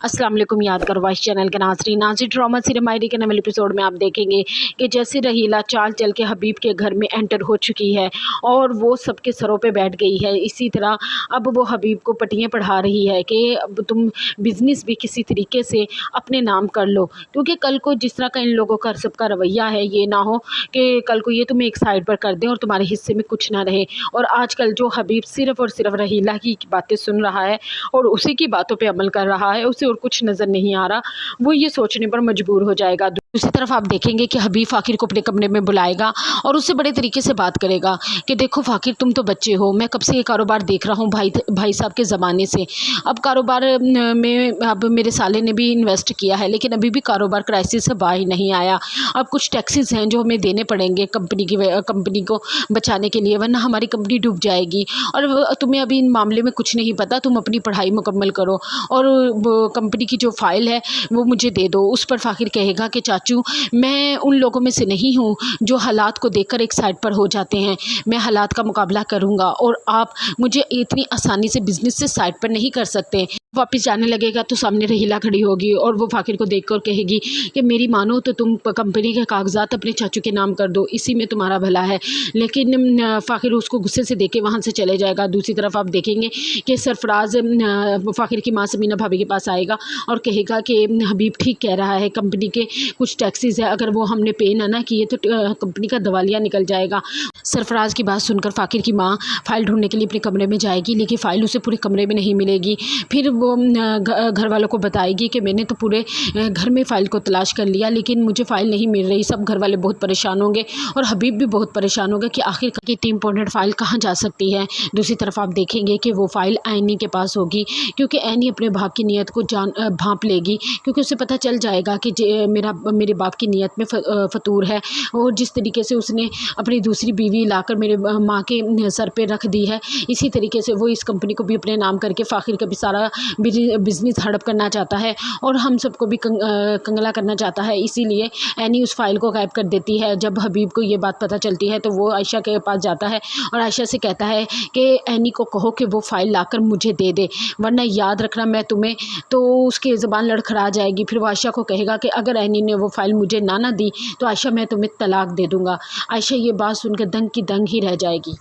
अस्सलाम वालेकुम। याद करो वाइस चैनल के नाज़रीन ड्रामा सीरियल मायरी के नए एपिसोड में आप देखेंगे कि जैसे रहीला चाल चल के हबीब के घर में एंटर हो चुकी है और वो सबके सरों पे बैठ गई है। इसी तरह अब वो हबीब को पटियाँ पढ़ा रही है कि अब तुम बिज़नेस भी किसी तरीके से अपने नाम कर लो, क्योंकि कल को जिस तरह का इन लोगों का सबका रवैया है, ये ना हो कि कल को ये तुम्हें एक साइड पर कर दें और तुम्हारे हिस्से में कुछ ना रहे। और आजकल जो हबीब सिर्फ़ और सिर्फ रहीला की बातें सुन रहा है और उसी की बातों पे अमल कर रहा है, उसे और कुछ नज़र नहीं आ रहा, वो ये सोचने पर मजबूर हो जाएगा। दूसरी तरफ आप देखेंगे कि हबीब फ़ाकिर को अपने कमरे में बुलाएगा और उससे बड़े तरीके से बात करेगा कि देखो फ़ाकिर, तुम तो बच्चे हो, मैं कब से ये कारोबार देख रहा हूँ भाई साहब के ज़माने से। अब कारोबार में अब मेरे साले ने भी इन्वेस्ट किया है, लेकिन अभी भी कारोबार क्राइसिस से बाहर नहीं आया। अब कुछ टैक्सेस हैं जो हमें देने पड़ेंगे कंपनी को बचाने के लिए, वरना हमारी कंपनी डूब जाएगी। और तुम्हें अभी इन मामले में कुछ नहीं पता, तुम अपनी पढ़ाई मुकम्मल करो और कंपनी की जो फ़ाइल है वो मुझे दे दो। उस पर फ़ाकिर कहेगा कि चाचू, मैं उन लोगों में से नहीं हूँ जो हालात को देखकर एक साइड पर हो जाते हैं। मैं हालात का मुकाबला करूँगा और आप मुझे इतनी आसानी से बिज़नेस से साइड पर नहीं कर सकते। वापस जाने लगेगा तो सामने रहीला खड़ी होगी और वो फ़ाकिर को देखकर कहेगी कि मेरी मानो तो तुम कंपनी के कागजात अपने चाचू के नाम कर दो, इसी में तुम्हारा भला है। लेकिन फ़ाकिर उसको गुस्से से देख के वहाँ से चले जाएगा। दूसरी तरफ आप देखेंगे कि सरफराज फ़ाकिर की माँ समीना भाभी के पास आएगा और कहेगा कि हबीब ठीक कह रहा है, कंपनी के कुछ टैक्सेस है, अगर वो हमने पे ना किए तो कंपनी का दिवालिया निकल जाएगा। सरफराज की बात सुनकर फ़ाकिर की माँ फ़ाइल ढूंढने के लिए अपने कमरे में जाएगी, लेकिन फ़ाइल उसे पूरे कमरे में नहीं मिलेगी। फिर वो घर वालों को बताएगी कि मैंने तो पूरे घर में फ़ाइल को तलाश कर लिया, लेकिन मुझे फ़ाइल नहीं मिल रही। सब घर वाले बहुत परेशान होंगे और हबीब भी बहुत परेशान होगा कि आखिर इतनी इंपॉर्टेंट फ़ाइल कहाँ जा सकती है। दूसरी तरफ आप देखेंगे कि वो फ़ाइल ऐनी के पास होगी, क्योंकि ऐनी अपने बाप की नीयत को भांप लेगी, क्योंकि उसे पता चल जाएगा कि मेरे बाप की नीयत में फतूर है। और जिस तरीके से उसने अपनी दूसरी बीवी लाकर मेरे माँ के सर पे रख दी है, इसी तरीके से वो इस कंपनी को भी अपने नाम करके फ़ाकिर का भी सारा बिज़नेस हड़प करना चाहता है और हम सबको भी कंगला करना चाहता है। इसीलिए ऐनी उस फाइल को गायब कर देती है। जब हबीब को ये बात पता चलती है तो वो आयशा के पास जाता है और आयशा से कहता है कि ऐनी को कहो कि वो फ़ाइल लाकर मुझे दे दे, वरना याद रखना मैं तुम्हें, तो उसकी ज़बान लड़खड़ा जाएगी। फिर वो आयशा को कहेगा कि अगर ऐनी ने वो फ़ाइल मुझे ना दी तो आयशा, मैं तुम्हें तलाक दे दूँगा। आयशा ये बात सुनकर दंग की दंग ही रह जाएगी।